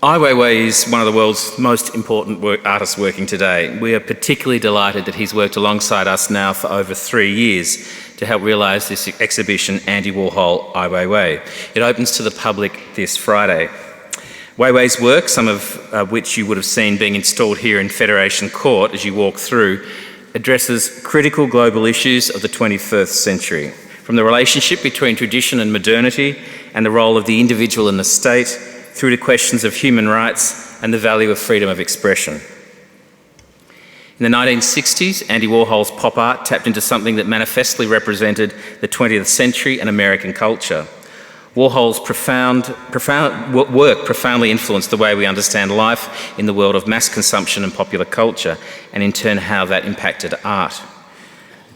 Ai Weiwei is one of the world's most important artists working today. We are particularly delighted that he's worked alongside us now for over 3 years to help realise this exhibition, Andy Warhol, Ai Weiwei. It opens to the public this Friday. Weiwei's work, some of which you would have seen being installed here in Federation Court as you walk through, addresses critical global issues of the 21st century, from the relationship between tradition and modernity and the role of the individual and the state, through to questions of human rights and the value of freedom of expression. In the 1960s, Andy Warhol's pop art tapped into something that manifestly represented the 20th century and American culture. Warhol's work profoundly influenced the way we understand life in the world of mass consumption and popular culture, and in turn how that impacted art.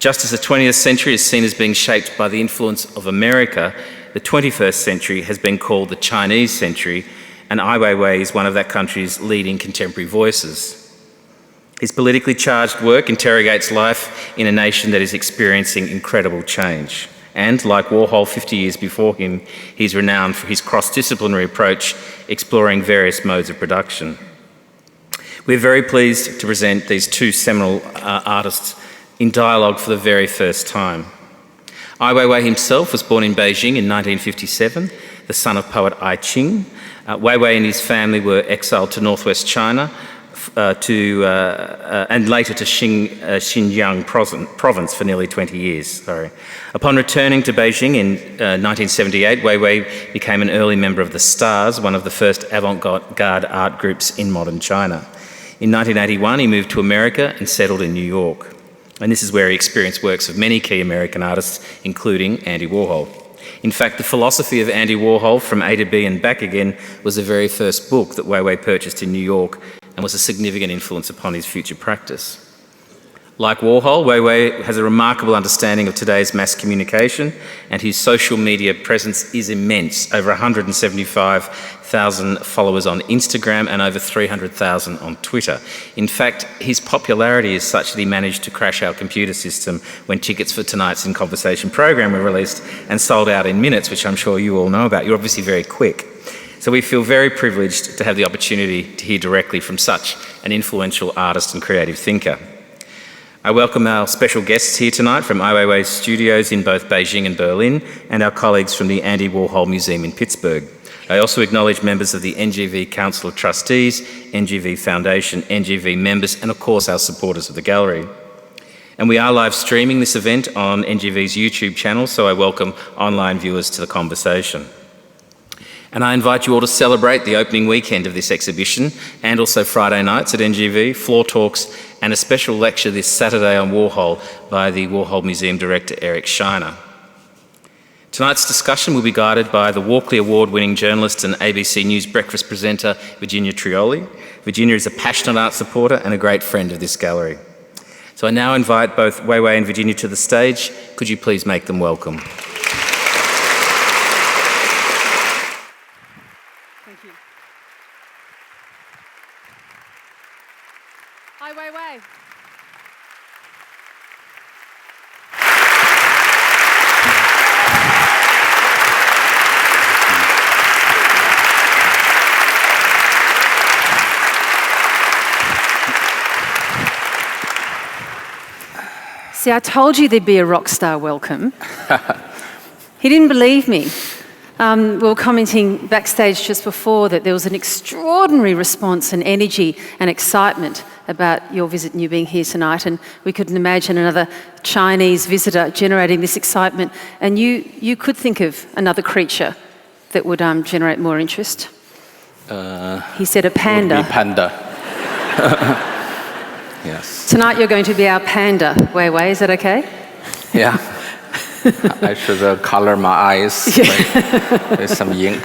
Just as the 20th century is seen as being shaped by the influence of America, the 21st century has been called the Chinese century, and Ai Weiwei is one of that country's leading contemporary voices. His politically charged work interrogates life in a nation that is experiencing incredible change. And, like Warhol 50 years before him, he's renowned for his cross-disciplinary approach, exploring various modes of production. We're very pleased to present these two seminal artists in dialogue for the very first time. Ai Weiwei himself was born in Beijing in 1957, the son of poet Ai Qing. Weiwei and his family were exiled to northwest China and later to Xinjiang province for nearly 20 years. Upon returning to Beijing in 1978, Weiwei became an early member of the Stars, one of the first avant-garde art groups in modern China. In 1981, he moved to America and settled in New York. And this is where he experienced works of many key American artists, including Andy Warhol. In fact, The Philosophy of Andy Warhol, From A to B and Back Again, was the very first book that Weiwei purchased in New York and was a significant influence upon his future practice. Like Warhol, Weiwei has a remarkable understanding of today's mass communication, and his social media presence is immense. Over 175,000 followers on Instagram and over 300,000 on Twitter. In fact, his popularity is such that he managed to crash our computer system when tickets for tonight's In Conversation program were released and sold out in minutes, which I'm sure you all know about. You're obviously very quick. So we feel very privileged to have the opportunity to hear directly from such an influential artist and creative thinker. I welcome our special guests here tonight from Ai Weiwei Studios in both Beijing and Berlin, and our colleagues from the Andy Warhol Museum in Pittsburgh. I also acknowledge members of the NGV Council of Trustees, NGV Foundation, NGV members, and of course our supporters of the gallery. And we are live streaming this event on NGV's YouTube channel, so I welcome online viewers to the conversation. And I invite you all to celebrate the opening weekend of this exhibition, and also Friday nights at NGV, floor talks, and a special lecture this Saturday on Warhol by the Warhol Museum Director Eric Shiner. Tonight's discussion will be guided by the Walkley Award-winning journalist and ABC News breakfast presenter, Virginia Trioli. Virginia is a passionate art supporter and a great friend of this gallery. So I now invite both Weiwei and Virginia to the stage. Could you please make them welcome? Ai Weiwei. See, I told you there'd be a rock star welcome. He didn't believe me. We were commenting backstage just before that there was an extraordinary response and energy and excitement about your visit and you being here tonight, and we couldn't imagine another Chinese visitor generating this excitement, and you could think of another creature that would generate more interest. He said a panda. Would be panda. Yes. Tonight you're going to be our panda, Weiwei, is that okay? Yeah. I should color my eyes with some ink.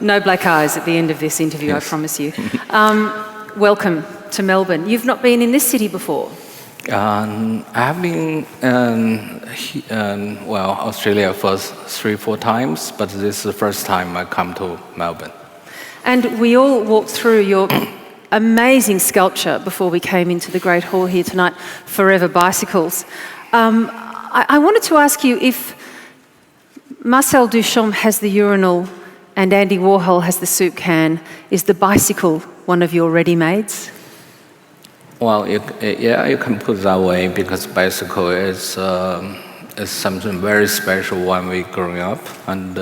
No black eyes at the end of this interview, yes. I promise you. Welcome to Melbourne. You've not been in this city before? I have been Australia for 3-4 times, but this is the first time I come to Melbourne. And we all walked through your amazing sculpture before we came into the Great Hall here tonight, Forever Bicycles. I wanted to ask you if Marcel Duchamp has the urinal and Andy Warhol has the soup can. Is the bicycle one of your ready-mades? Well, you can put it that way, because bicycle is something very special when we growing up, and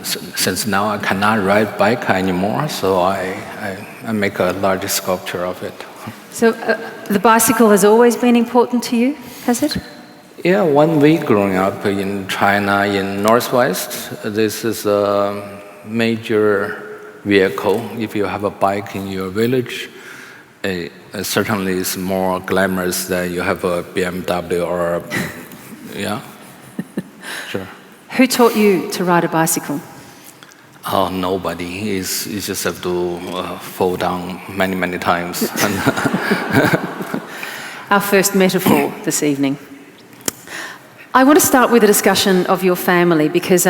since now I cannot ride bike anymore, so I make a large sculpture of it. So the bicycle has always been important to you, has it? Yeah, when we growing up in China, in Northwest, this is a major vehicle. If you have a bike in your village, it certainly is more glamorous than you have a BMW or a, yeah, sure. Who taught you to ride a bicycle? Oh, nobody. You just have to fall down many, many times. Our first metaphor this evening. I want to start with a discussion of your family, because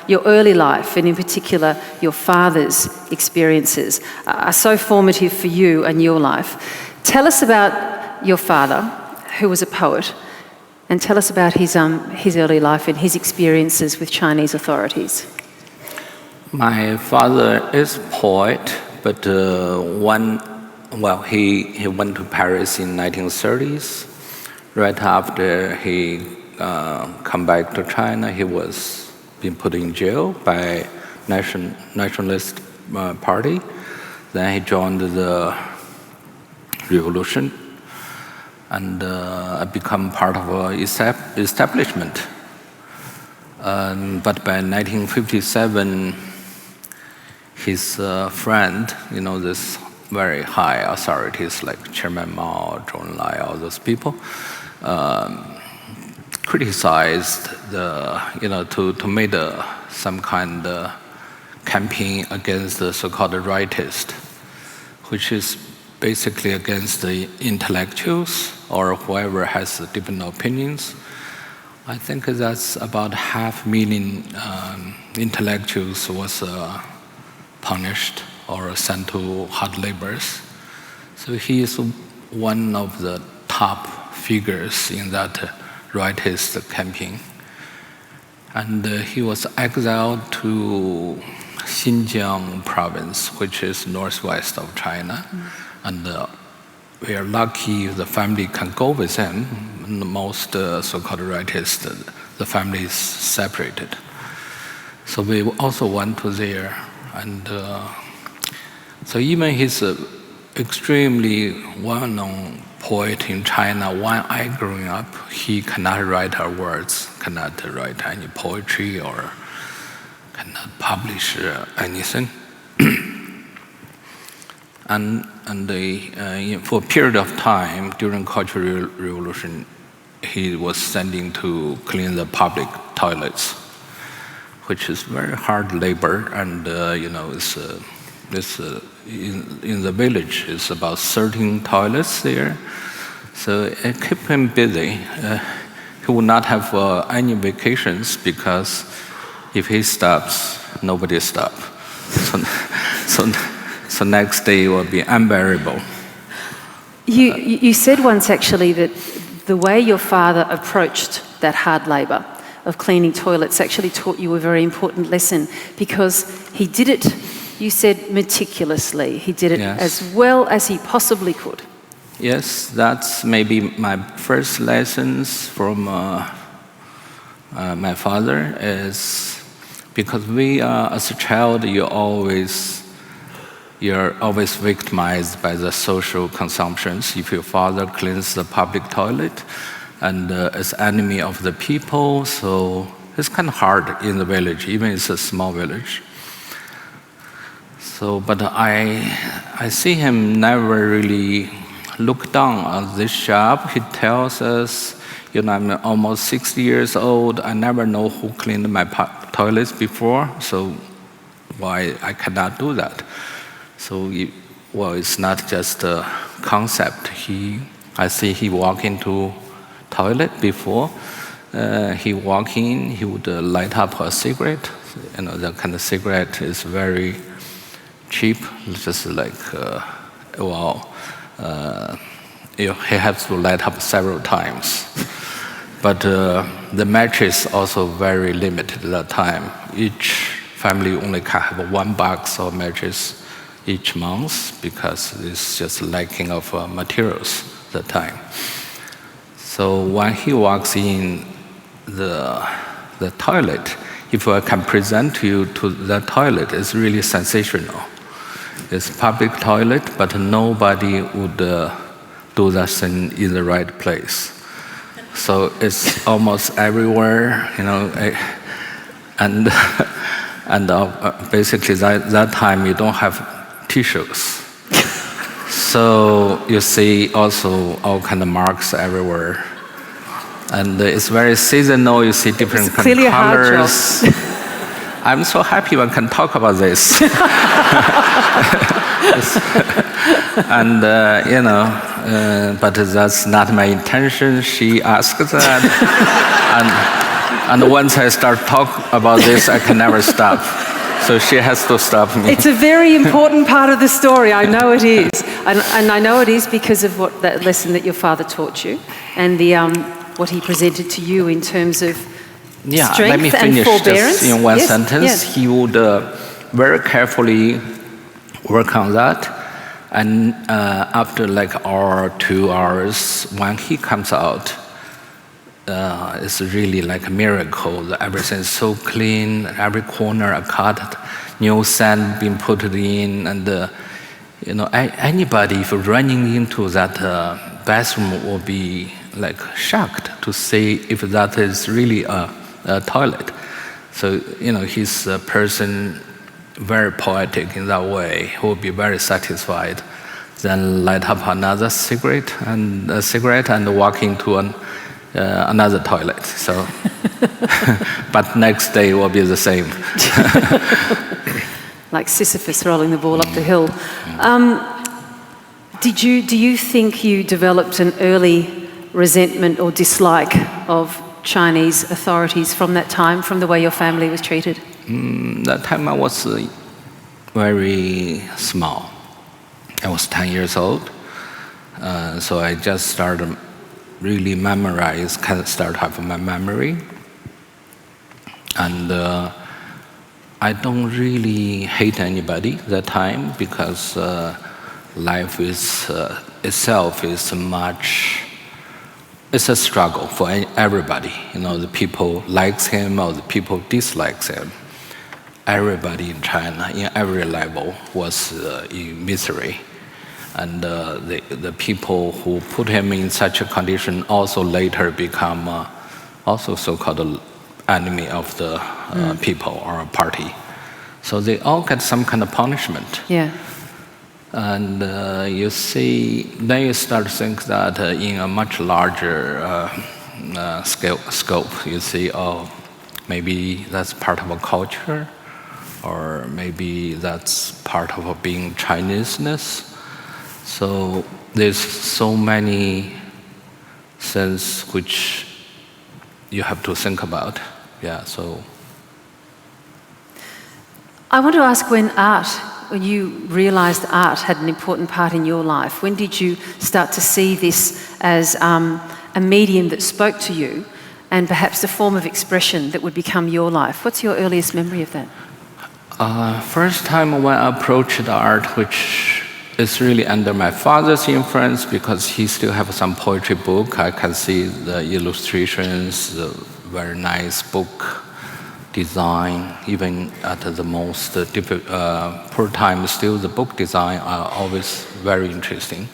your early life, and in particular your father's experiences, are so formative for you and your life. Tell us about your father, who was a poet, and tell us about his early life and his experiences with Chinese authorities. My father is a poet, but he went to Paris in 1930s. Right after he come back to China, he was being put in jail by nationalist party. Then he joined the revolution and become part of a establishment. But by 1957, his friend, this very high authorities like Chairman Mao, Zhou Enlai, all those people, criticized to make some kind of campaign against the so-called rightist, which is basically against the intellectuals or whoever has different opinions. I think that's about 500,000 intellectuals was punished or sent to hard labors. So he is one of the top figures in that rightist campaign. And he was exiled to Xinjiang province, which is northwest of China. And we are lucky the family can go with him. Most so-called rightists, the family is separated. So we also went to there. And so even he's an extremely well-known poet in China, when I growing up, he cannot write our words, cannot write any poetry or cannot publish anything. And for a period of time during Cultural Revolution, he was sending to clean the public toilets, which is very hard labor, and in the village it's about 13 toilets there, so it kept him busy. He would not have any vacations, because if he stops, nobody stops. So next day will be unbearable. You said once actually that the way your father approached that hard labour of cleaning toilets actually taught you a very important lesson, because he did it, you said, meticulously. He did it as well as he possibly could. Yes, that's maybe my first lessons from my father, is because as a child, you're always victimized by the social consumptions. If your father cleans the public toilet and is enemy of the people, so it's kind of hard in the village, even it's a small village. So, but I see him never really look down on this job. He tells us, I'm almost 60 years old, I never know who cleaned my toilets before, so why I cannot do that? So, it's not just a concept. I see he walk into toilet before. He walk in, he would light up a cigarette. That kind of cigarette is very cheap. It's just like, he has to light up several times. But the mattress also very limited at that time. Each family only can have 1 box of matches each month because it's just lacking of materials at the time. So when he walks in the toilet, if I can present you to the toilet, it's really sensational. It's public toilet, but nobody would do that thing in the right place. So it's almost everywhere, and basically that time you don't have tissues. So you see also all kind of marks everywhere. And it's very seasonal, you see different It's clearly colors. I'm so happy I can talk about this. And, but that's not my intention. She asked that. and once I start talking about this, I can never stop. So she has to stop me. It's a very important part of the story. I know it is. And I know it is because of that lesson that your father taught you and what he presented to you in terms of strength let me finish and forbearance. Just in one Yes, sentence. yes. He would very carefully work on that. And after like hour, 2 hours, when he comes out, it's really like a miracle. Everything is so clean, every corner are cut, new sand being put in, and anybody if running into that bathroom will be like shocked to see if that is really a toilet. So he's a person very poetic in that way. He will be very satisfied. Then light up another cigarette and walk into another toilet. So, but next day will be the same. Like Sisyphus rolling the ball up the hill. Do you think you developed an early resentment or dislike of Chinese authorities from that time, from the way your family was treated? That time I was very small. I was 10 years old. So I just started really start having my memory. And I don't really hate anybody that time because life is itself is it's a struggle for everybody. The people likes him or the people dislikes him. Everybody in China, in every level, was in misery. And the people who put him in such a condition also later become also so-called enemy of the people or party. So they all get some kind of punishment. Yeah. And you see, then you start to think that in a much larger scope, you see, maybe that's part of a culture, or maybe that's part of being Chineseness. So there's so many things which you have to think about. Yeah, so. I want to ask when you realised art had an important part in your life, when did you start to see this as a medium that spoke to you and perhaps a form of expression that would become your life? What's your earliest memory of that? First time when I approached art, which is really under my father's influence because he still has some poetry book. I can see the illustrations, the very nice book design, even at the most poor time, still the book design are always very interesting.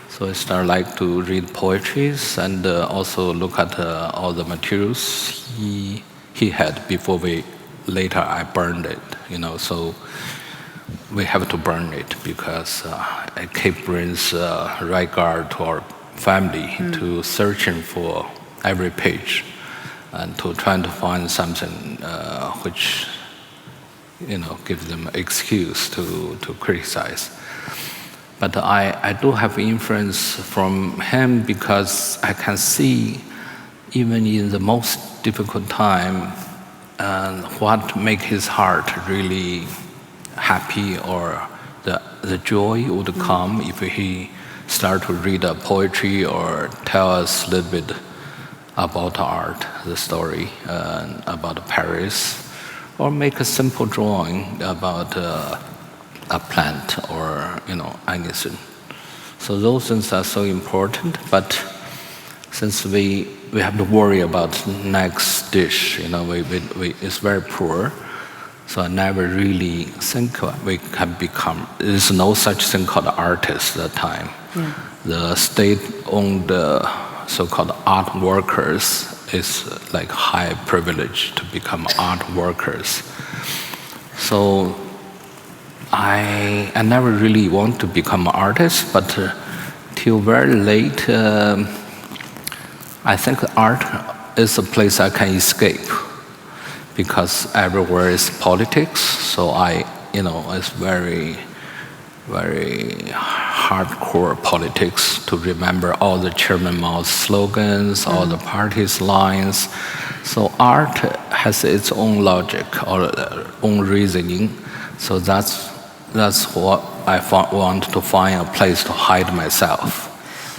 So I started to read poetries and also look at all the materials he had before later I burned it, so we have to burn it because it brings regard to our family to searching for every page and to trying to find something which gives them excuse to criticize. But I do have influence from him because I can see even in the most difficult time what make his heart really happy, or the joy would come if he start to read a poetry or tell us a little bit about art, the story about Paris, or make a simple drawing about a plant or anything. So those things are so important. But since we have to worry about next dish, it's very poor. So I never really think we can become. There's no such thing called artist at the time. Yeah. The state-owned so-called art workers is like high privilege to become art workers. So I never really want to become an artist, but till very late, I think art is a place I can escape, because everywhere is politics. So it's very, very hardcore politics to remember all the Chairman Mao's slogans, all the party's lines. So art has its own logic or own reasoning. So that's what I want to find a place to hide myself.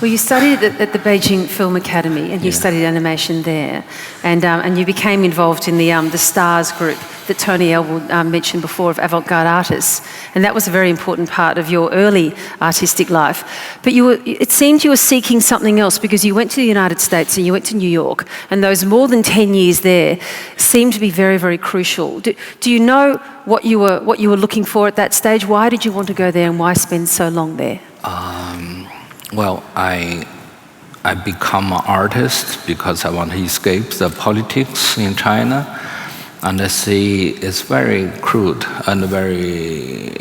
Well, you studied at the Beijing Film Academy, and you studied animation there, and you became involved in the STARS group that Tony Elwood mentioned before, of avant-garde artists, and that was a very important part of your early artistic life. But it seemed you were seeking something else, because you went to the United States and you went to New York, and those more than 10 years there seemed to be very, very crucial. Do you know what you were looking for at that stage? Why did you want to go there, and why spend so long there? Well, I become an artist because I want to escape the politics in China, and I see it's very crude and very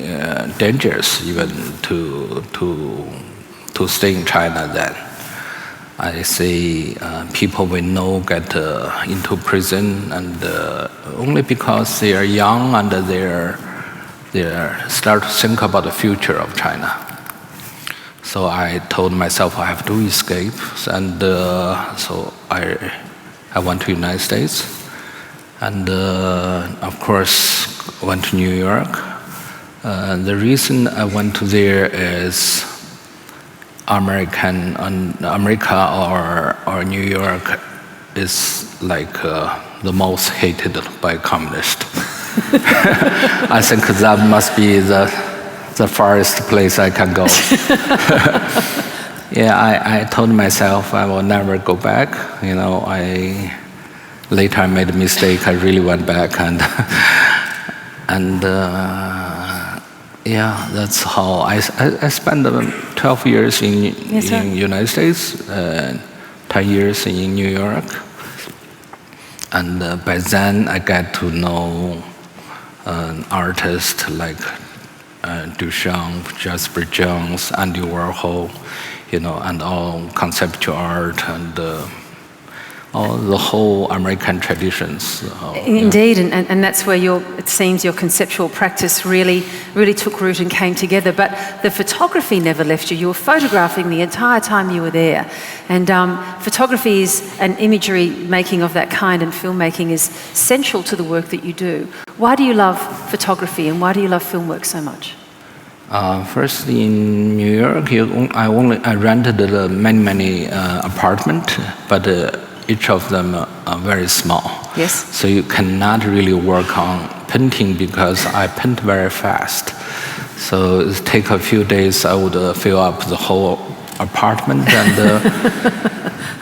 dangerous even to stay in China then. I see people we know get into prison, and only because they are young and they start to think about the future of China. So I told myself I have to escape, and so I went to United States, and of course went to New York. The reason I went to there is America or New York is like the most hated by communists. I think that must be the farthest place I can go. I told myself I will never go back. Later I made a mistake. I really went back, and that's how I spent 12 years in United States, 10 years in New York, and by then I got to know artists like Duchamp, Jasper Johns, Andy Warhol, and all conceptual art and all the whole American traditions. Indeed, and that's where it seems your conceptual practice really took root and came together. But the photography never left you. You were photographing the entire time you were there. And photography and imagery making of that kind, and filmmaking is central to the work that you do. Why do you love photography, and why do you love film work so much? First, in New York, I rented many apartments, but each of them are very small. Yes. So you cannot really work on painting because I paint very fast. So it takes a few days. I would fill up the whole apartment, and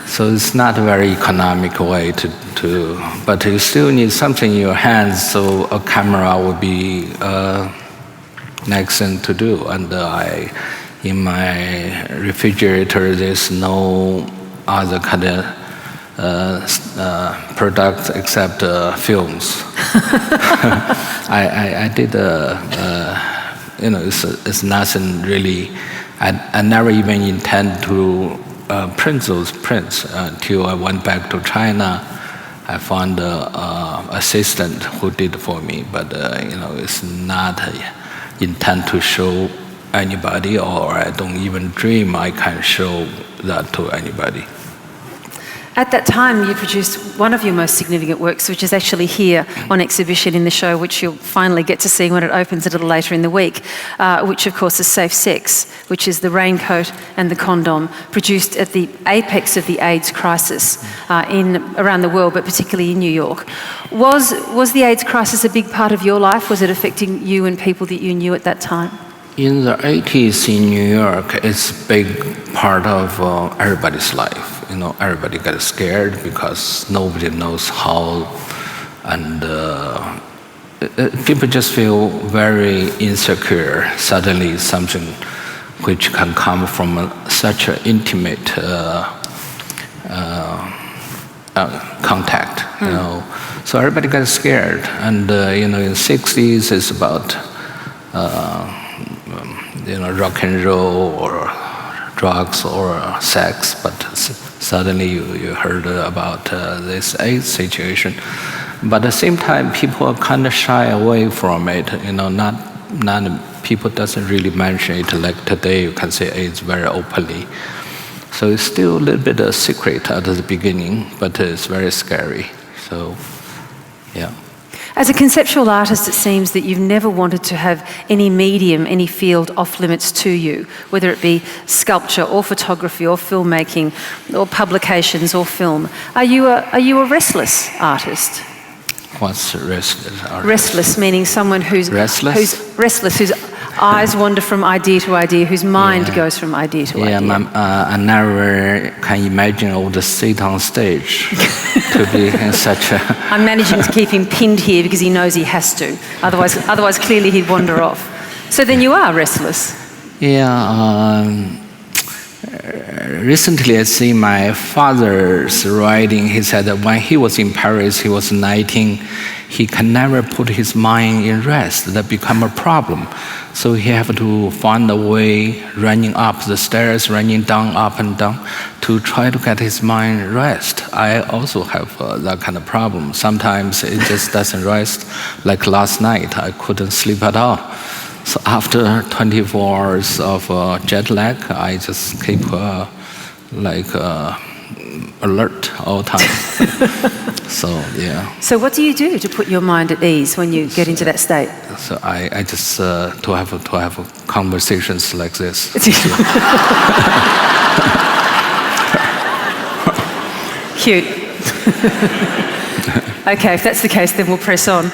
so it's not a very economic way to. But you still need something in your hands. So a camera would be next thing to do. And in my refrigerator, there's no other kind of products except films. I did it's nothing really. I never even intend to print those prints until I went back to China. I found an assistant who did for me, but it's not intend to show anybody, or I don't even dream I can show that to anybody. At that time, you produced one of your most significant works, which is actually here on exhibition in the show, which you'll finally get to see when it opens a little later in the week, which of course is Safe Sex, which is the raincoat and the condom, produced at the apex of the AIDS crisis around the world, but particularly in New York. Was the AIDS crisis a big part of your life? Was it affecting you and people that you knew at that time? In the 80s in New York, it's a big part of everybody's life. You know, everybody gets scared because nobody knows how, and people just feel very insecure. Suddenly, something which can come from such an intimate contact. You know, so everybody gets scared. And you know, in the 60s, it's about you know, rock and roll or drugs or sex, but suddenly you heard about this AIDS situation. But at the same time, people are kind of shy away from it. You know, not people doesn't really mention it. Like today, you can say AIDS very openly. So it's still a little bit a secret at the beginning, but it's very scary. So, yeah. As a conceptual artist, it seems that you've never wanted to have any medium, any field off limits to you, whether it be sculpture or photography or filmmaking or publications or film. Are you a restless artist? What's restless artist? Restless, meaning someone who's restless? Who's restless, whose eyes wander from idea to idea, whose mind goes from idea to idea. I never can imagine I would sit on stage to be in such a... I'm managing to keep him pinned here because he knows he has to. Otherwise clearly he'd wander off. So then you are restless. Yeah. Recently I see my father's writing. He said that when he was in Paris, he was 19, he can never put his mind in rest. That become a problem. So he have to find a way, running up the stairs, running down, up and down, to try to get his mind rest. I also have that kind of problem. Sometimes it just doesn't rest. Like last night, I couldn't sleep at all. So after 24 hours of jet lag, I just keep alert all the time. So yeah. So what do you do to put your mind at ease when you get into that state? So I just to have conversations like this. Cute. Okay, if that's the case, then we'll press on.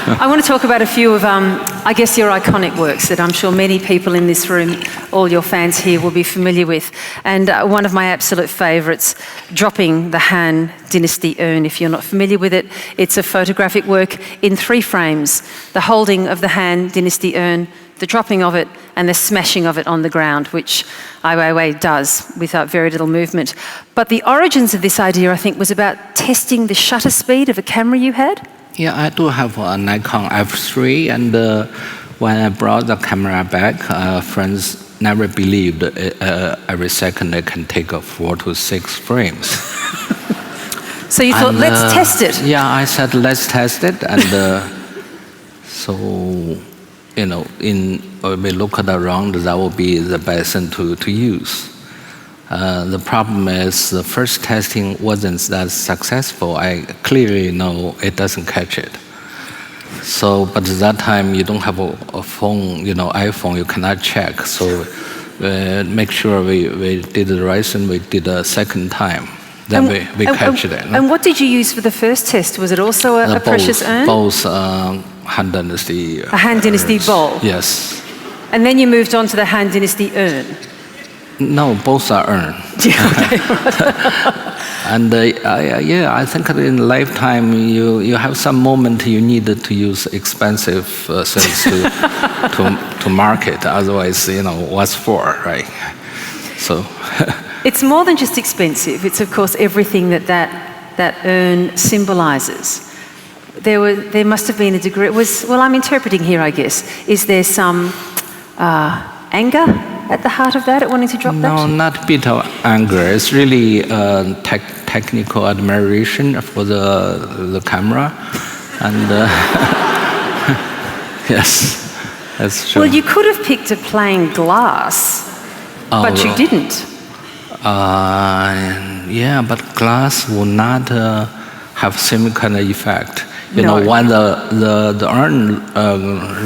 I want to talk about a few of, I guess, your iconic works that I'm sure many people in this room, all your fans here, will be familiar with. And one of my absolute favourites, Dropping the Han Dynasty Urn. If you're not familiar with it, it's a photographic work in 3 frames. The holding of the Han Dynasty Urn, the dropping of it, and the smashing of it on the ground, which Ai Weiwei does without very little movement. But the origins of this idea, I think, was about testing the shutter speed of a camera you had. Yeah, I do have a Nikon F3, and when I brought the camera back, friends never believed every second I can take 4 to 6 frames. So you thought, let's test it. Yeah, I said, let's test it, and so, you know, when we look around, that will be the best thing to use. The problem is the first testing wasn't that successful. I clearly know it doesn't catch it. So, but at that time you don't have a phone, you know, iPhone, you cannot check. So make sure we did the right thing, we did a second time. Then we captured it. And what did you use for the first test? Was it also a precious urn? Both Han Dynasty. A Han Dynasty bowl? Yes. And then you moved on to the Han Dynasty urn? No, both are urn. And yeah, I think in lifetime you have some moment you need to use expensive things to market. Otherwise, you know, what's for, right? So. It's more than just expensive. It's of course everything that urn symbolises. There must have been a degree. Well, I'm interpreting here, I guess. Is there some anger at the heart of that, at wanting to drop that? No, not a bit of anger. It's really technical admiration for the camera, and yes, that's true. Well, you could have picked a plain glass, but you didn't. Yeah, but glass will not have same kind of effect. You No. know, when the urn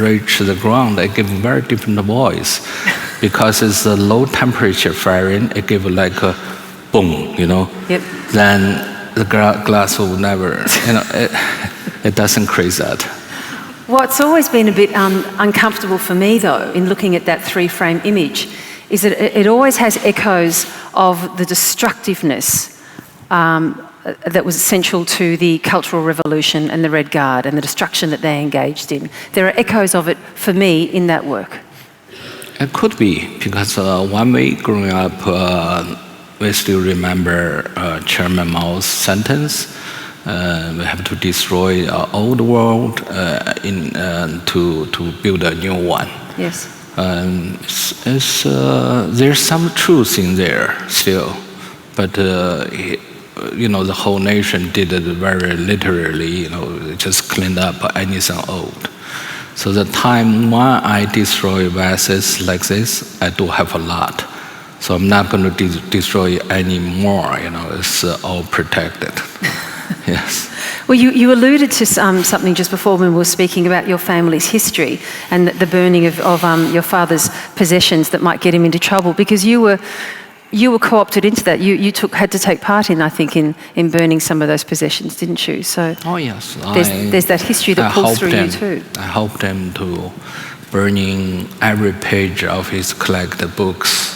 reach the ground, it gives very different voice because it's a low temperature firing. It gives like a boom, you know. Yep. Then the glass will never, you know, it doesn't create that. What's always been a bit uncomfortable for me, though, in looking at that three-frame image, is that it always has echoes of the destructiveness that was essential to the Cultural Revolution and the Red Guard and the destruction that they engaged in. There are echoes of it for me in that work. It could be, because when we growing up, we still remember Chairman Mao's sentence. We have to destroy our old world to build a new one. Yes. There's some truth in there still, but you know, the whole nation did it very literally. You know, just cleaned up anything old. So the time when I destroy vases like this, I do have a lot. So I'm not going to destroy any more. You know, it's all protected. Yes. Well, you alluded to something just before when we were speaking about your family's history and the burning of your father's possessions that might get him into trouble, because you were co-opted into that. You had to take part in, I think, in burning some of those possessions, didn't you? So oh yes, there's that history that pulls through you too. I helped him to burning every page of his collected books,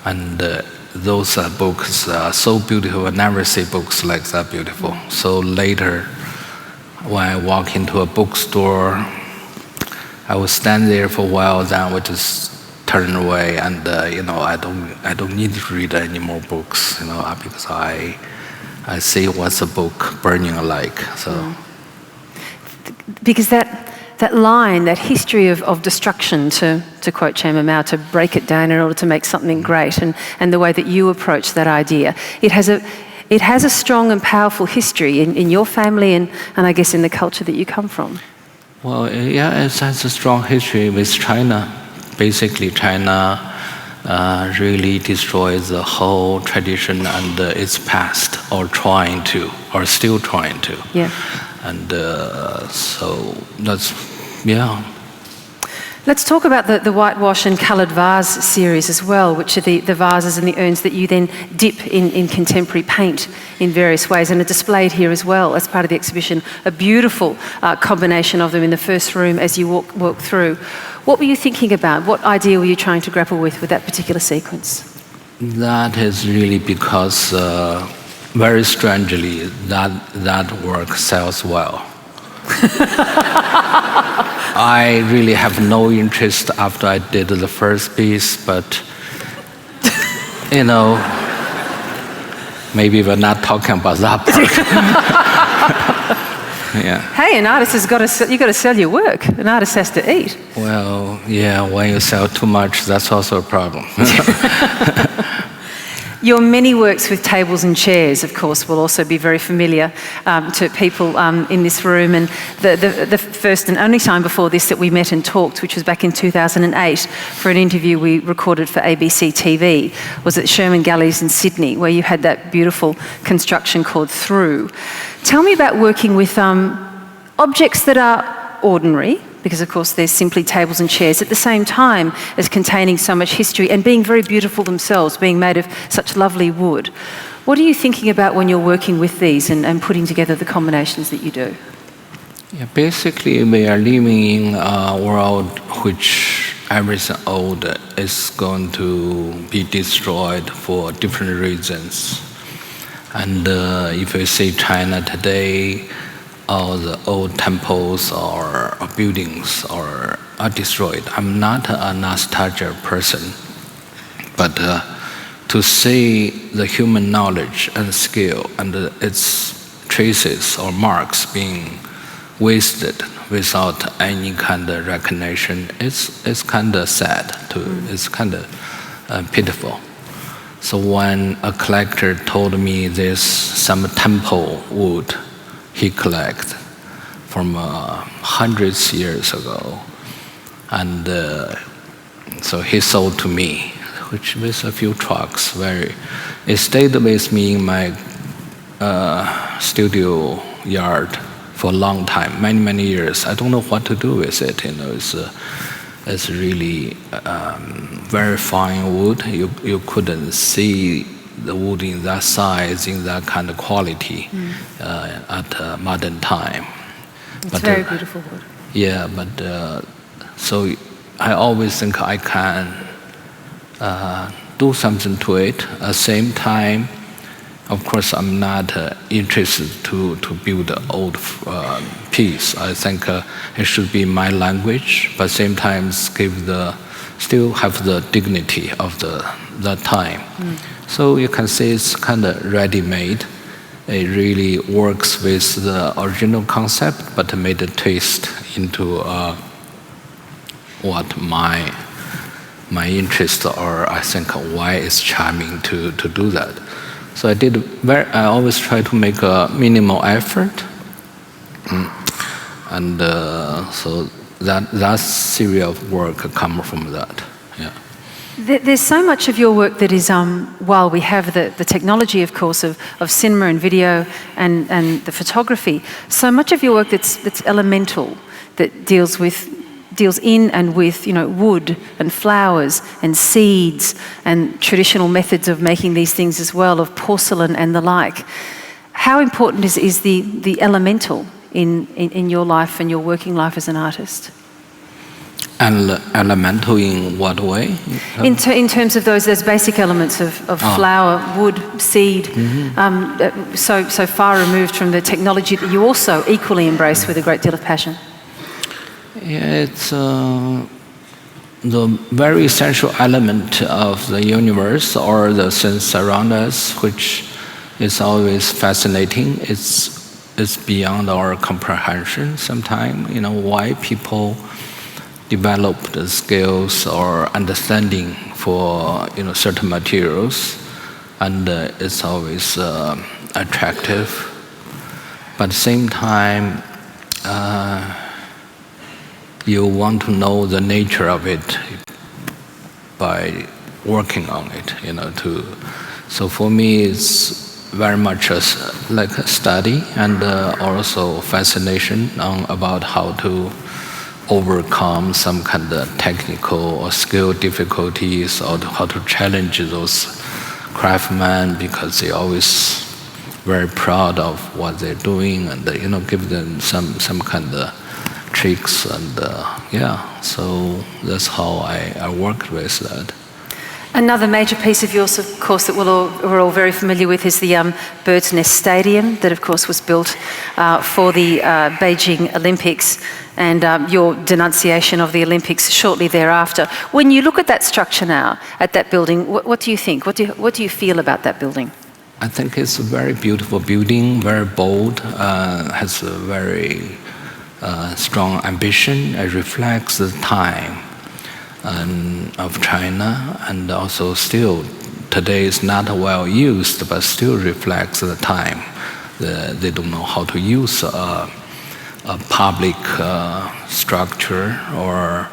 and those books are so beautiful. I never see books like that beautiful. So later, when I walk into a bookstore, I will stand there for a while, then I would just turn away, and you know, I don't need to read any more books, you know, because I see what's a book burning like. So because that line, that history of destruction, to quote Chairman Mao, to break it down in order to make something great, and the way that you approach that idea, it has a strong and powerful history in your family and I guess in the culture that you come from. Well, yeah, it has a strong history with China. Basically, China really destroys the whole tradition and its past, or still trying to. Yeah. And so that's, yeah. Let's talk about the whitewash and coloured vase series as well, which are the vases and the urns that you then dip in contemporary paint in various ways, and are displayed here as well as part of the exhibition. A beautiful combination of them in the first room as you walk through. What were you thinking about? What idea were you trying to grapple with that particular sequence? That is really because, very strangely, that work sells well. I really have no interest after I did the first piece, but you know, maybe we're not talking about that part. Yeah. Hey, an artist has got to sell your work. An artist has to eat. Well, yeah, when you sell too much, that's also a problem. Your many works with tables and chairs, of course, will also be very familiar to people in this room. And the first and only time before this that we met and talked, which was back in 2008, for an interview we recorded for ABC TV, was at Sherman Galleys in Sydney, where you had that beautiful construction called Through. Tell me about working with objects that are ordinary, because of course they're simply tables and chairs, at the same time as containing so much history and being very beautiful themselves, being made of such lovely wood. What are you thinking about when you're working with these and putting together the combinations that you do? Yeah, basically we are living in a world which everything old is going to be destroyed for different reasons. And if you see China today, all the old temples or buildings are destroyed. I'm not a nostalgia person, but to see the human knowledge and skill and its traces or marks being wasted without any kind of recognition, it's kind of sad too. It's kind of pitiful. So when a collector told me there's some temple wood he collected from hundreds of years ago, and so he sold to me, which with a few trucks. It stayed with me in my studio yard for a long time, many years. I don't know what to do with it. It's really very fine wood. You couldn't see the wood in that size, in that kind of quality at modern time. It's very beautiful wood. Yeah, but so I always think I can do something to it. At the same time, of course, I'm not interested to build an old piece. I think it should be my language, but same time still have the dignity of that time. So you can say it's kind of ready-made. It really works with the original concept, but made a twist into what my interest, or I think why it's charming to do that. So I always try to make a minimal effort, and so that series of work come from that. Yeah. There's so much of your work that is, while we have the technology, of course, of cinema and video and the photography, so much of your work that's elemental, that deals in and with, wood and flowers and seeds and traditional methods of making these things as well, of porcelain and the like. How important is the elemental in your life and your working life as an artist? And elemental in what way? In terms of those basic elements of flower, wood, seed, so far removed from the technology that you also equally embrace with a great deal of passion. Yeah, it's the very essential element of the universe or the things around us, which is always fascinating. It's beyond our comprehension sometimes. Why people develop the skills or understanding for certain materials, and it's always attractive. But at the same time, you want to know the nature of it by working on it. So for me, it's very much like a study and also fascination about how to overcome some kind of technical or skill difficulties, or how to challenge those craftsmen, because they're always very proud of what they're doing, and give them some kind of tricks, and so that's how I worked with that. Another major piece of yours, of course, that we're all very familiar with is the Bird's Nest Stadium that, of course, was built for the Beijing Olympics, and your denunciation of the Olympics shortly thereafter. When you look at that structure now, at that building, what do you think? What do you feel about that building? I think it's a very beautiful building, very bold, has a very strong ambition. It reflects the time of China, and also still today is not well used, but still reflects the time. They don't know how to use a public structure or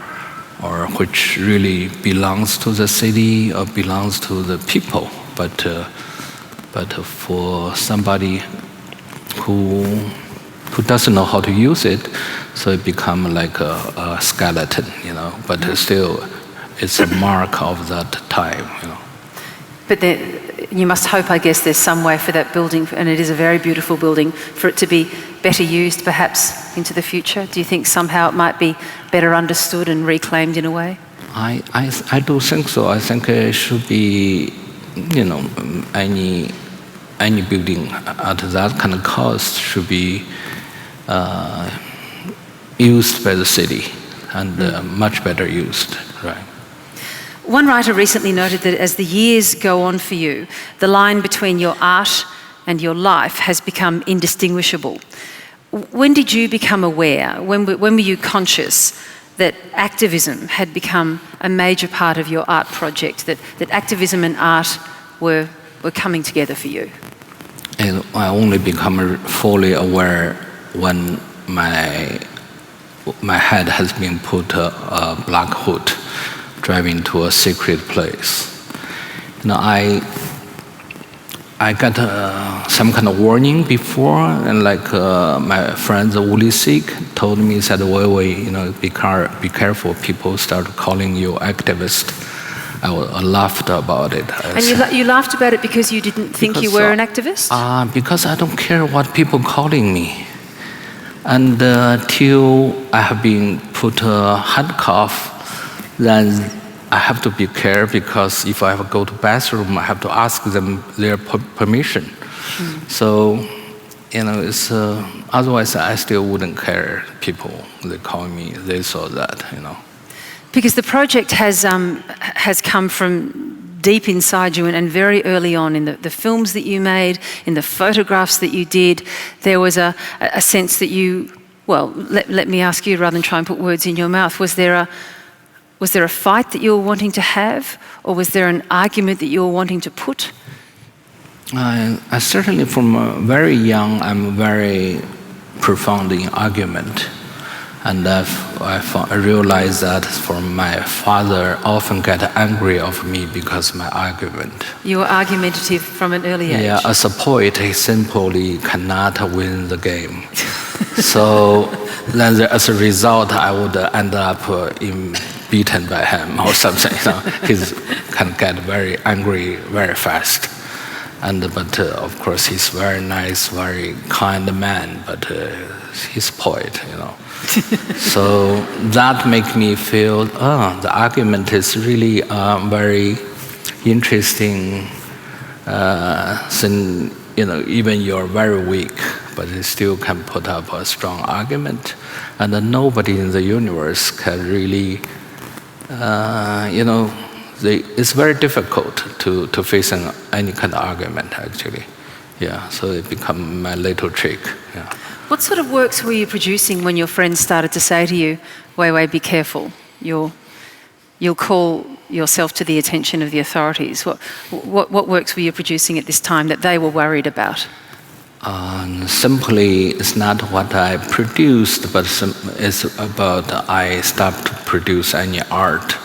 which really belongs to the city or belongs to the people, but for somebody who doesn't know how to use it, so it becomes like a skeleton, but still it's a mark of that time, But you must hope, I guess, there's some way for that building, and it is a very beautiful building, for it to be better used perhaps into the future. Do you think somehow it might be better understood and reclaimed in a way? I do think so. I think it should be, any building at that kind of cost should be used by the city, and much better used, right? One writer recently noted that as the years go on for you, the line between your art and your life has become indistinguishable. When did you become aware, when were you conscious that activism had become a major part of your art project, that activism and art were coming together for you? And I only become fully aware when my head has been put a black hood, driving to a secret place. I got some kind of warning before, and my friend Uli Sik told me, said, Weiwei, be careful, people start calling you activist. I laughed about it. And you laughed about it because you didn't think you were an activist? Because I don't care what people calling me. And till I have been put a handcuff, then I have to be careful, because if I have to go to bathroom, I have to ask them their permission. So, it's otherwise I still wouldn't care. People, they call me this or that, Because the project has come from deep inside you, and very early on in the films that you made, in the photographs that you did, there was a sense that you, let me ask you rather than try and put words in your mouth, was there a fight that you were wanting to have, or was there an argument that you were wanting to put? I certainly, from very young, I'm very profound in argument. And I realized that from my father often get angry of me because my argument. You were argumentative from an early age. Yeah, as a poet, he simply cannot win the game. So then as a result, I would end up beaten by him or something. He can get very angry very fast. But of course, he's very nice, very kind man, but he's a poet, So that makes me feel, the argument is really very interesting. Since, even you're very weak, but you still can put up a strong argument. And nobody in the universe can really, it's very difficult to face any kind of argument, actually. Yeah, so it become my little trick. Yeah. What sort of works were you producing when your friends started to say to you, Weiwei, be careful, you'll call yourself to the attention of the authorities? What works were you producing at this time that they were worried about? Simply, it's not what I produced, but it's about I stopped to produce any art.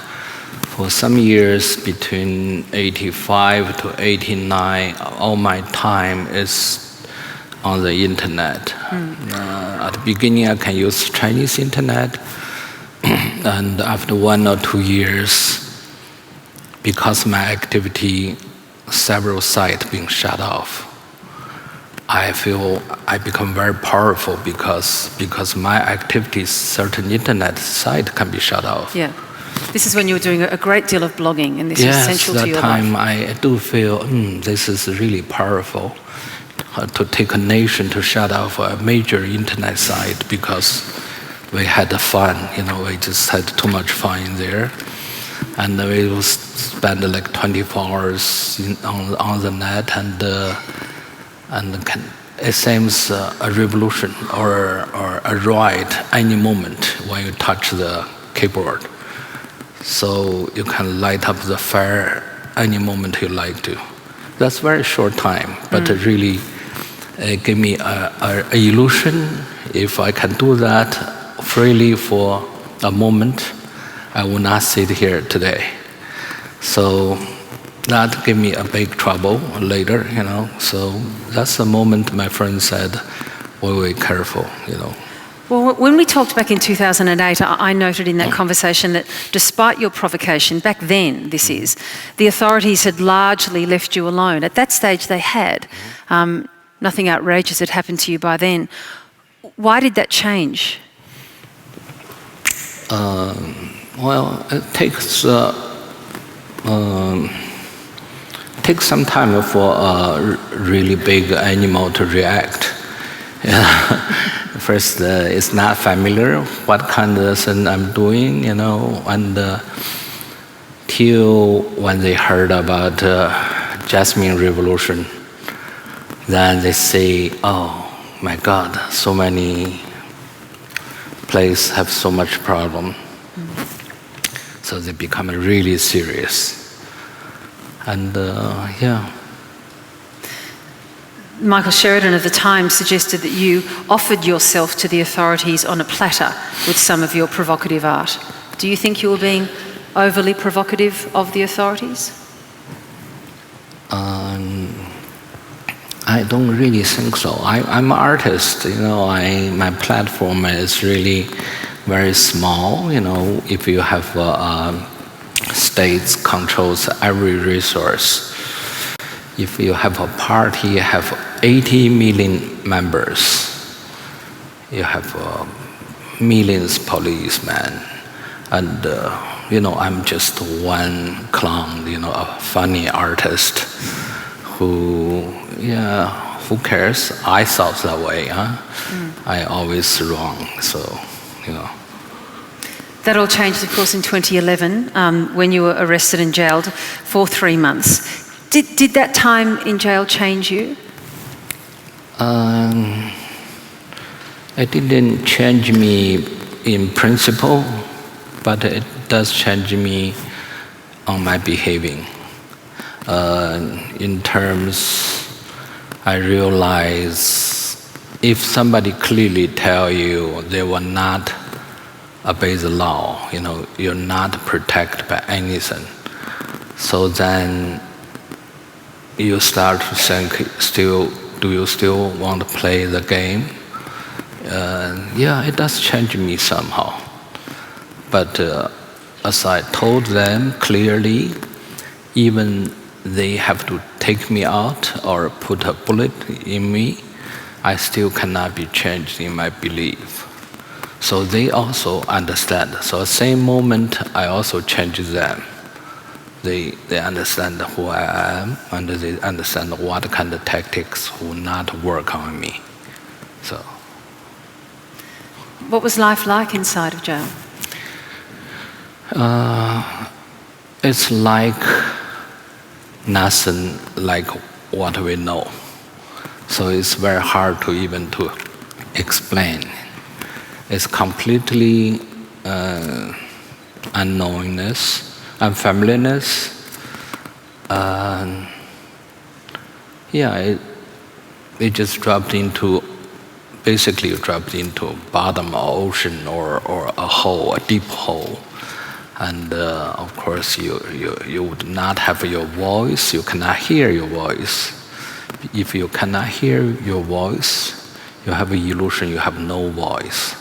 For some years, between 85 to 89, all my time is on the internet. At the beginning, I can use Chinese internet, and after 1 or 2 years, because my activity, several sites being shut off, I feel I become very powerful because my activities, certain internet site can be shut off. Yeah. This is when you were doing a great deal of blogging, and this was essential to your life. Yes, that time I do feel, this is really powerful. To take a nation to shut off a major internet site because we had fun, we just had too much fun in there. And we will spend 24 hours on the net, and it seems a revolution or a riot any moment when you touch the keyboard. So you can light up the fire any moment you like to. That's very short time, but it really gave me an illusion. If I can do that freely for a moment, I will not sit here today. So that gave me a big trouble later, So that's the moment my friend said, "Weiwei, careful, Well, when we talked back in 2008, I noted in that conversation that despite your provocation, back then, the authorities had largely left you alone. At that stage, they had. Nothing outrageous had happened to you by then. Why did that change? It takes some time for a really big animal to react. First, it's not familiar what kind of thing I'm doing, and till when they heard about Jasmine Revolution, then they say, oh my God, so many places have so much problem. So they become really serious. And Michael Sheridan of the Times suggested that you offered yourself to the authorities on a platter with some of your provocative art. Do you think you were being overly provocative of the authorities? I don't really think so. I'm an artist, my platform is really very small, if you have states controls every resource. If you have a party, you have 80 million members, you have millions policemen, and I'm just one clown, a funny artist who cares? I thought that way, huh? I always wrong, so, That all changed, of course, in 2011 when you were arrested and jailed for 3 months. Did that time in jail change you? It didn't change me in principle, but it does change me on my behaving. In terms, I realize if somebody clearly tell you they will not obey the law, you're not protected by anything. So then you start to think, do you still want to play the game? It does change me somehow. But as I told them clearly, even they have to take me out or put a bullet in me, I still cannot be changed in my belief. So they also understand. So same moment, I also change them. They understand who I am, and they understand what kind of tactics will not work on me. So. What was life like inside of jail? It's like nothing like what we know. So it's very hard to even to explain. It's completely unknowingness, unfamiliarness. It just basically dropped into bottom of ocean or a hole, a deep hole. And of course, you would not have your voice. You cannot hear your voice. If you cannot hear your voice, you have an illusion you have no voice.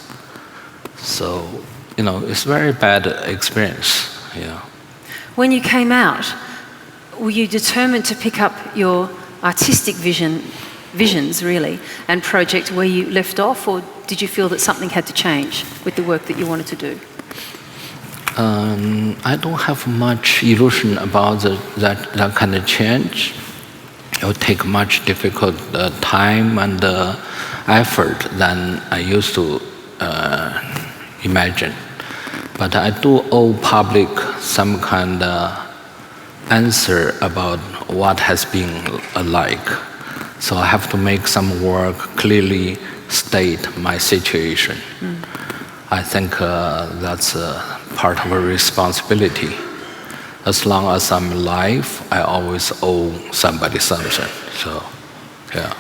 So, it's very bad experience. When you came out, were you determined to pick up your artistic visions, really, and project where you left off, or did you feel that something had to change with the work that you wanted to do? I don't have much illusion about that kind of change. It will take much difficult time and effort than I used to imagine. But I do owe public some kind of answer about what has been like. So I have to make some work, clearly state my situation. I think that's part of a responsibility. As long as I'm alive, I always owe somebody something. So, yeah.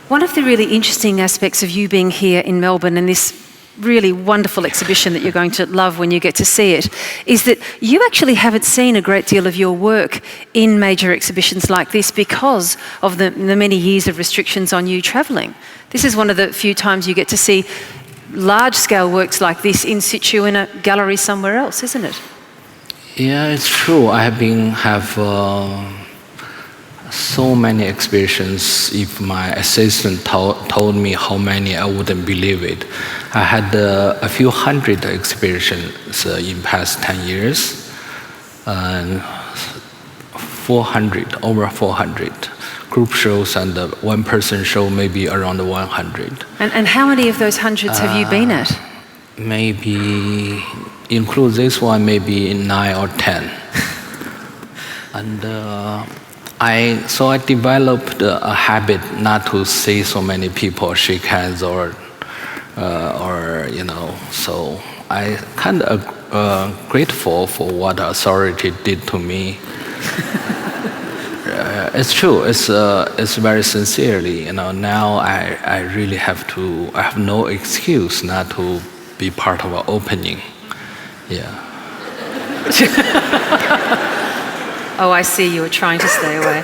One of the really interesting aspects of you being here in Melbourne and this really wonderful exhibition that you're going to love when you get to see it is that you actually haven't seen a great deal of your work in major exhibitions like this because of the many years of restrictions on you travelling. This is one of the few times you get to see large-scale works like this in situ in a gallery somewhere else, isn't it? Yeah, it's true. I have so many exhibitions. If my assistant told me how many, I wouldn't believe it. I had a few hundred exhibitions in past 10 years, and over 400 group shows, and one-person show maybe around 100. And how many of those hundreds have you been at? Maybe, include this one, maybe 9 or 10. And so I developed a habit not to see so many people shake hands or so I kind of grateful for what the authority did to me. It's true. It's very sincerely. Now I really have to. I have no excuse not to be part of an opening. Yeah. Oh, I see. You were trying to stay away.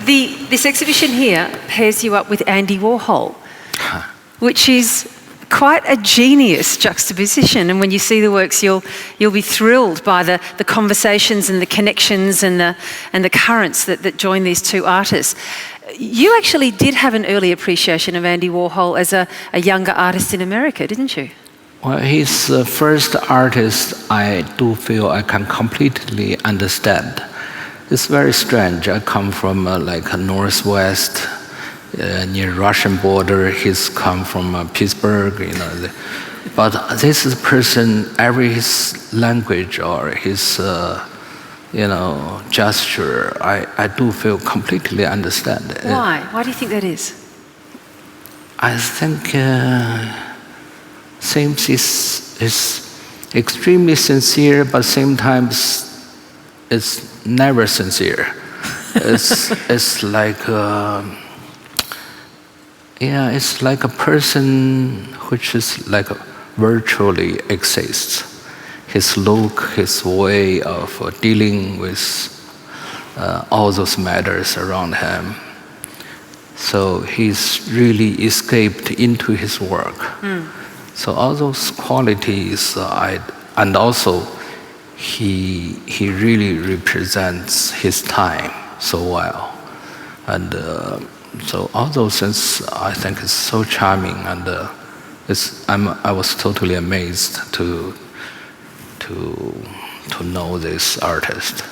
This exhibition here pairs you up with Andy Warhol, which is quite a genius juxtaposition. And when you see the works, you'll be thrilled by the conversations and the connections and the currents that join these two artists. You actually did have an early appreciation of Andy Warhol as a younger artist in America, didn't you? Well, he's the first artist I do feel I can completely understand. It's very strange. I come from like a northwest, near Russian border. He's come from Pittsburgh, but this is a person, every his language or his, gesture, I do feel completely understand. Why? Why do you think that is? I think seems is extremely sincere, but sometimes it's never sincere. It's like it's like a person which is like virtually exists. His look, his way of dealing with all those matters around him. So he's really escaped into his work. So all those qualities, and also he really represents his time so well, and so all those things I think is so charming, and I was totally amazed to know this artist.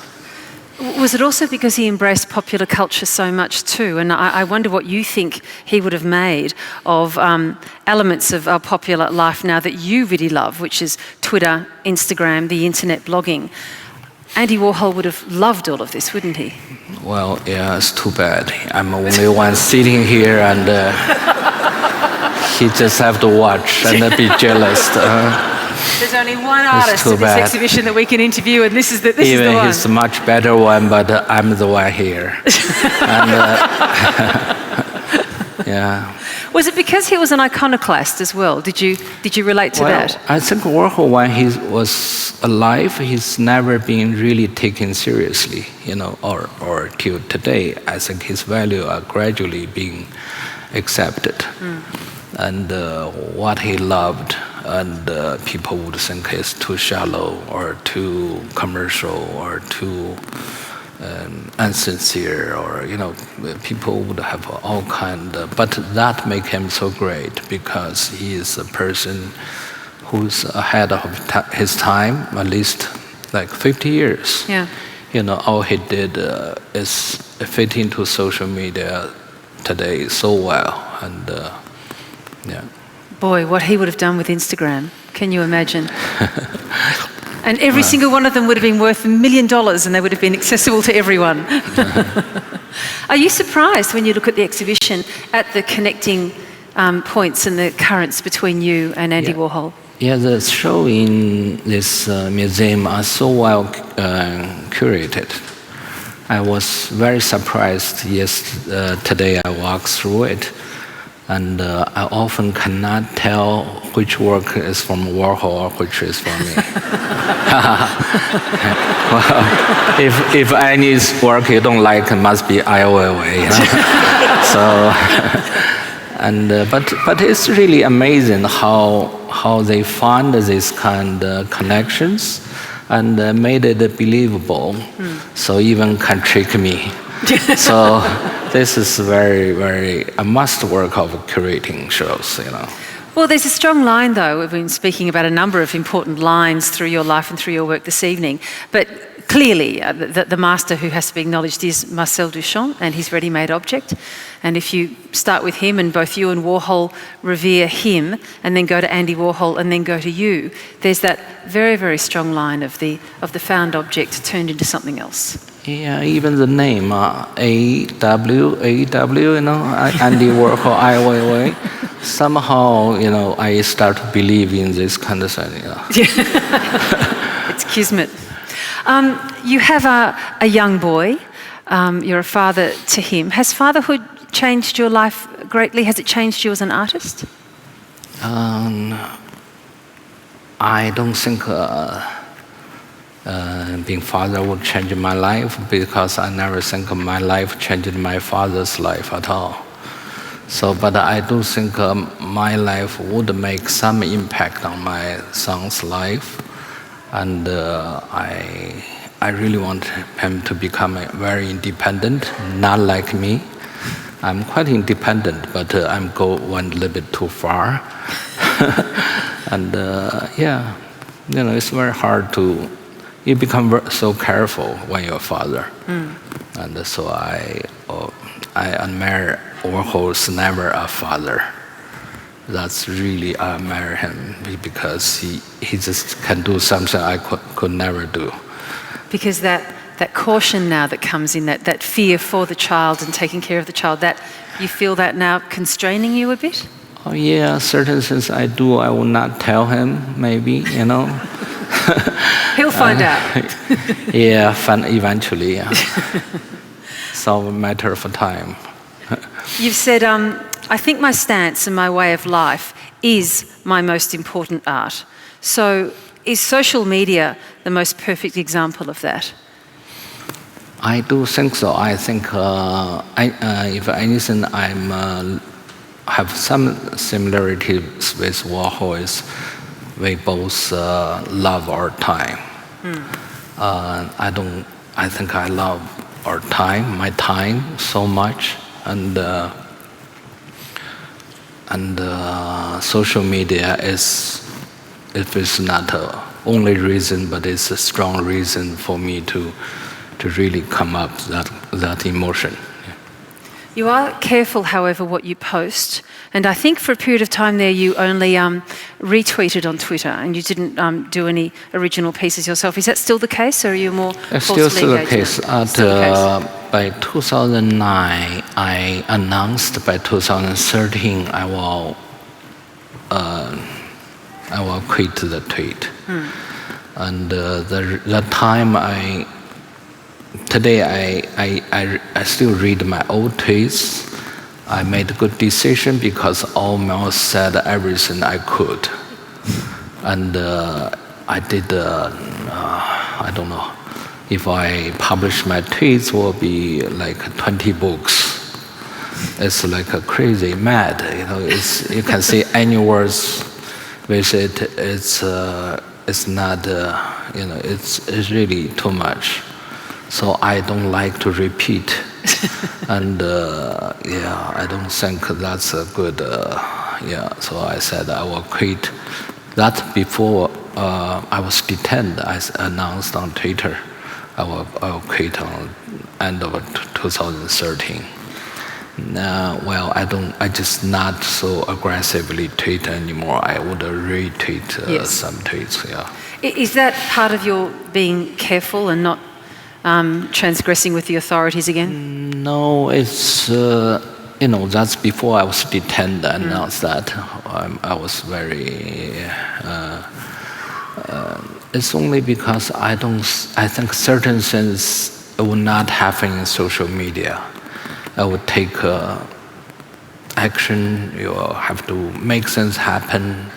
Was it also because he embraced popular culture so much too? And I wonder what you think he would have made of elements of our popular life now that you really love, which is Twitter, Instagram, the internet, blogging. Andy Warhol would have loved all of this, wouldn't he? Well, yeah, it's too bad. I'm only one sitting here, and he just have to watch and be jealous. There's only one artist in this exhibition that we can interview, and this is the one. Even he's a much better one, but I'm the one here. And, yeah. Was it because he was an iconoclast as well? Did you relate to that? I think Warhol, when he was alive, he's never been really taken seriously, or till today. I think his value are gradually being accepted. And what he loved, and people would think is too shallow or too commercial or too insincere, or people would have all kind. But that make him so great because he is a person who's ahead of his time, at least like 50 years. Yeah. All he did is fit into social media today so well, and yeah. Boy, what he would have done with Instagram. Can you imagine? And every single one of them would have been worth $1 million, and they would have been accessible to everyone. Are you surprised when you look at the exhibition at the connecting points and the currents between you and Andy Warhol? Yeah, the show in this museum are so well curated. I was very surprised. Today I walked through it. And I often cannot tell which work is from Warhol or which is from me. Well, if Annie's work you don't like, it must be Ai Weiwei. So, but it's really amazing how they found these kind of connections and made it believable. So even can trick me. So this is very, very a must work of curating shows, Well, there's a strong line, though. We've been speaking about a number of important lines through your life and through your work this evening. But clearly, the master who has to be acknowledged is Marcel Duchamp and his ready-made object. And if you start with him, and both you and Warhol revere him, and then go to Andy Warhol and then go to you, there's that very, very strong line of the found object turned into something else. Yeah, even the name, A-W, Andy Warhol, Ai Weiwei. Somehow, I start to believe in this kind of thing. It's kismet. You have a young boy. You're a father to him. Has fatherhood changed your life greatly? Has it changed you as an artist? I don't think being father would change my life, because I never think of my life changed my father's life at all. So, but I do think my life would make some impact on my son's life, and I really want him to become very independent, not like me. I'm quite independent, but I'm go one little bit too far. And yeah, it's very hard to. You become so careful when you're a father, and so I admire Warhol's never a father. That's really I admire him, because he just can do something I could never do. Because that caution now that comes in, that fear for the child and taking care of the child, that you feel that now constraining you a bit? Oh yeah, certain things I do, I will not tell him, maybe, He'll find out. Yeah, eventually, yeah. It's all a matter of time. You've said, I think my stance and my way of life is my most important art. So is social media the most perfect example of that? I do think so. I think, if anything, have some similarities with Warhol. Is we both love our time. I think I love our time, my time, so much, and social media is, if it's not the only reason, but it's a strong reason for me to really come up that emotion. You are careful, however, what you post, and I think for a period of time there you only retweeted on Twitter, and you didn't do any original pieces yourself. Is that still the case, or are you more Still the engaged? case. By 2009, I announced by 2013 I will quit the tweet, and that time Today I still read my old tweets. I made a good decision because almost said everything I could, and I did. I don't know if I publish my tweets, will be like 20 books. It's like a crazy, mad. You can say any words with it. It's not. It's really too much. So I don't like to repeat, and I don't think that's a good. So I said I will quit. That before I was detained, I announced on Twitter, I will quit on end of 2013. Well, I just not so aggressively tweet anymore. I would retweet some tweets. Yeah. Is that part of your being careful and not transgressing with the authorities again? No, it's that's before I was detained. I announced that I was very. It's only because I think certain things would not happen in social media. I would take action. You have to make things happen.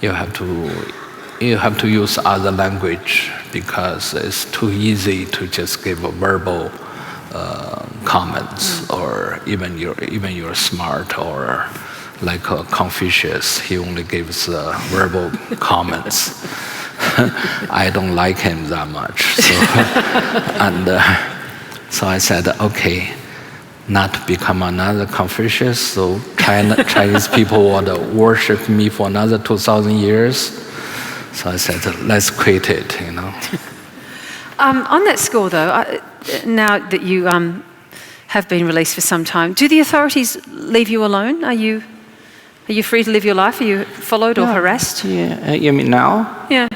You have to use other language, because it's too easy to just give verbal comments, or even you're smart, or like Confucius, he only gives verbal comments. I don't like him that much, so so I said, okay, not become another Confucius. So Chinese people want to worship me for another 2,000 years. So I said, let's quit it, On that score, though, now that you have been released for some time, do the authorities leave you alone? Are you free to live your life? Are you followed or harassed? Yeah, you mean now? Yeah.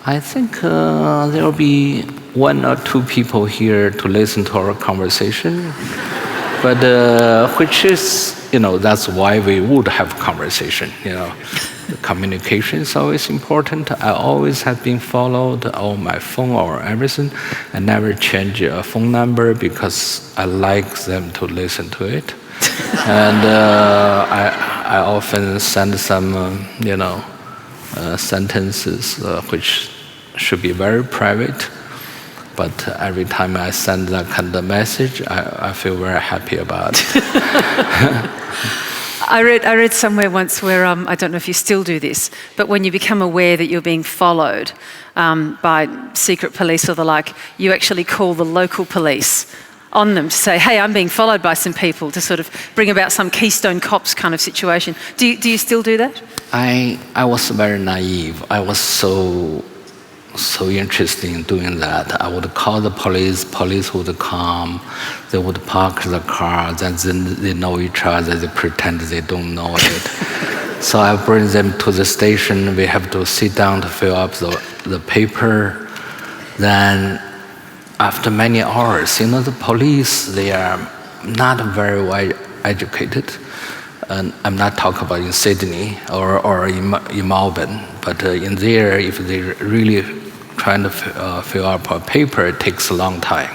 I think there will be one or two people here to listen to our conversation, but which is, that's why we would have conversation, Communication is always important. I always have been followed on my phone or everything. I never change a phone number because I like them to listen to it. And I often send some, sentences which should be very private. But every time I send that kind of message, I feel very happy about it. I read somewhere once where, I don't know if you still do this, but when you become aware that you're being followed by secret police or the like, you actually call the local police on them to say, hey, I'm being followed by some people, to sort of bring about some Keystone Cops kind of situation. Do you still do that? I was very naive. I was so interested in doing that. I would call the police would come, they would park the car, then they know each other, they pretend they don't know it. So I bring them to the station, we have to sit down to fill up the paper. Then after many hours, the police, they are not very well educated. And I'm not talking about in Sydney or in Melbourne, but in there, if they really trying to fill up a paper, it takes a long time.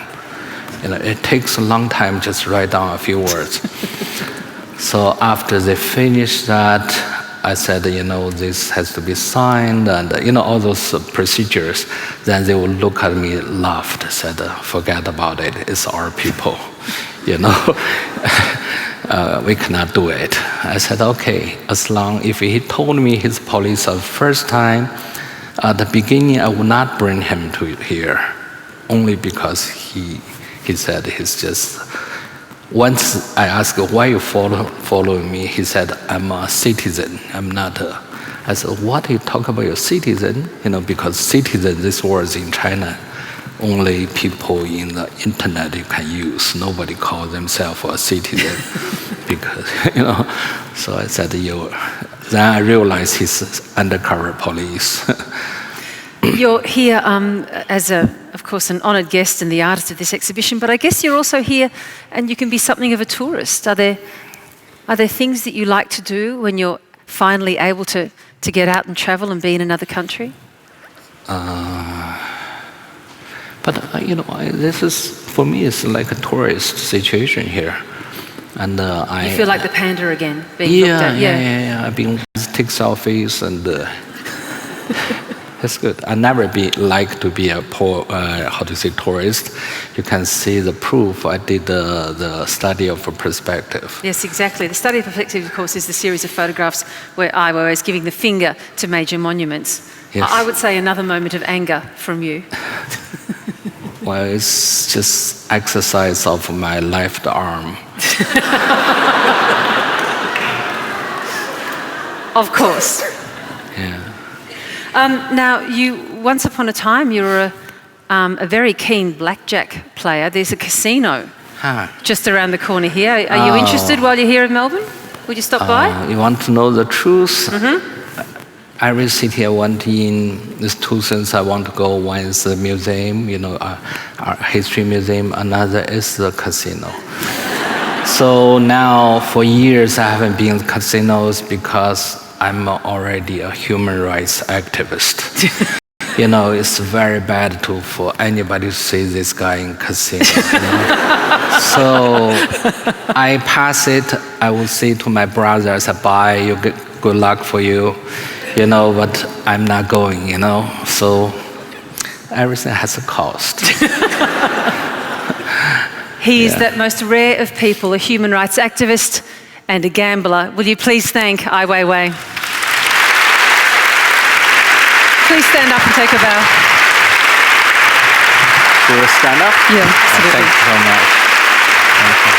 It takes a long time just to write down a few words. So after they finish that, I said, this has to be signed, and all those procedures. Then they would look at me, laughed, said, forget about it, it's our people, we cannot do it. I said, okay, if he told me his police the first time, at the beginning, I would not bring him to here, only because he said he's just. Once I asked why you following me, he said I'm a citizen. I'm not a. I said, what you talk about your citizen? Because citizen, this word in China, only people in the internet you can use. Nobody calls themselves a citizen, because So I said Then I realized he's undercover police. You're here as, of course, an honoured guest and the artist of this exhibition, but I guess you're also here and you can be something of a tourist. Are there things that you like to do when you're finally able to get out and travel and be in another country? This is, for me, it's like a tourist situation here. And you feel like the panda again, being looked at? Yeah. I've been take selfies, and it's good. I never like to be a tourist. You can see the proof. I did the study of perspective. Yes, exactly. The study of perspective, of course, is the series of photographs where Ai Weiwei is giving the finger to major monuments. Yes. I would say another moment of anger from you. Well, it's just exercise of my left arm. Of course. Yeah. Now, once upon a time, you were a very keen blackjack player. There's a casino just around the corner here. Are you interested while you're here in Melbourne? Would you stop by? You want to know the truth? Mm-hmm. Every city I went in, there's two things I want to go. One is the museum, our history museum. Another is the casino. So now, for years, I haven't been to casinos because I'm already a human rights activist. It's very bad for anybody to see this guy in casino. So I pass it. I will say to my brother, I said, bye, good luck for you. But I'm not going, So everything has a cost. He is that most rare of people, a human rights activist and a gambler. Will you please thank Ai Weiwei? Please stand up and take a bow. Do you stand up? Yeah, absolutely. Thank you so much. Thank you.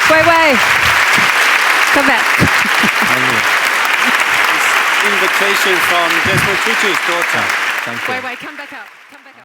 Weiwei, come back. Invitation from Desmond Tutu's daughter. Thank you. Weiwei, come back up.